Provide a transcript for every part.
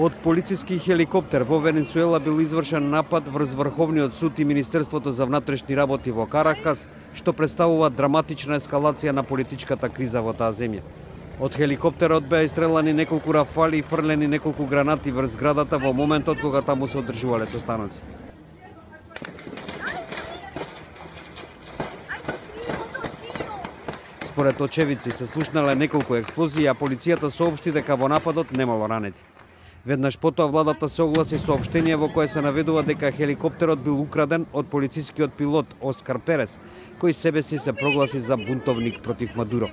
Од полициски хеликоптер во Венецуела бил извршен напад врз Врховниот суд и Министерството за внатрешни работи во Каракас, што представува драматична ескалација на политичката криза во таа земја. Од хеликоптерот беа истрелани неколку рафали и фрлени неколку гранати врз зградата во моментот кога таму се одржувале состаноци. Според очевидци се слушнале неколку експлозии, а полицијата соопшти дека во нападот немало ранети. Веднаш потоа владата се огласи соопштение во кое се наведува дека хеликоптерот бил украден од полицискиот пилот Оскар Перес, кој себе си се прогласи за бунтовник против Мадуро.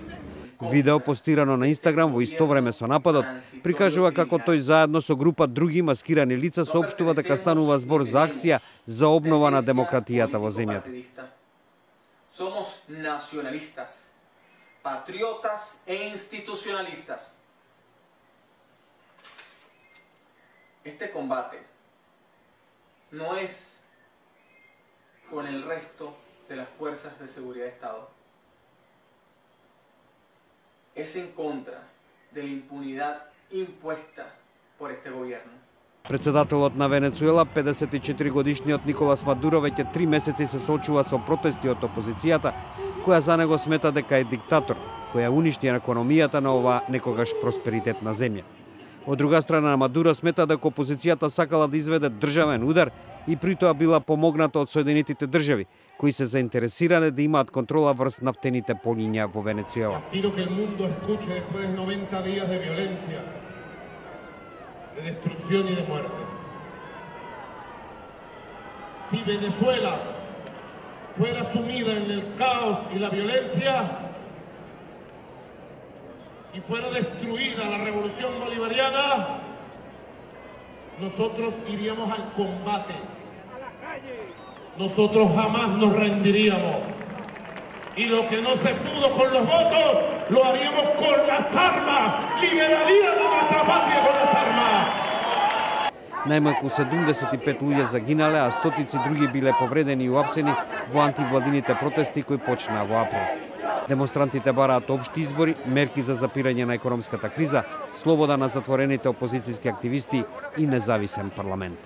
Видео постирано на Инстаграм во исто време со нападот прикажува како тој заедно со група други маскирани лица соопштува дека станува збор за акција за обнова на демократијата во земјата. Somos nacionalistas, patriotas e institucionalistas. Este combate no es con el resto de las fuerzas de seguridad de Estado. Es en contra de la impunidad impuesta por este gobierno. Председателот на Венецуела, 54-годишниот Николас Мадуро, веќе 3 месеци се соочува со протести од опозицијата, која за него смета дека е диктатор, која уништи економијата на ова некогаш просперитетна земја. Од друга страна, Мадуро смета дека опозицијата сакала да изведе државен удар и притоа била помогната од Соединетите држави, кои се заинтересирани да имаат контрола врз нафтените полиња во Венецуела. De destrucción y de muerte. Si Venezuela fuera sumida en el caos y la violencia y fuera destruida la revolución bolivariana, nosotros iríamos al combate. Nosotros jamás nos rendiríamos. Y lo que no se pudo con los votos, lo haríamos con las armas. Liberaríamos nuestra patria con las armas. Најмалку 75 луѓе загинале, а стотици други биле повредени и уапсени во антивладините протести кои почнаа во април. Демонстрантите бараат општи избори, мерки за запирање на економската криза, слобода на затворените опозицијски активисти и независен парламент.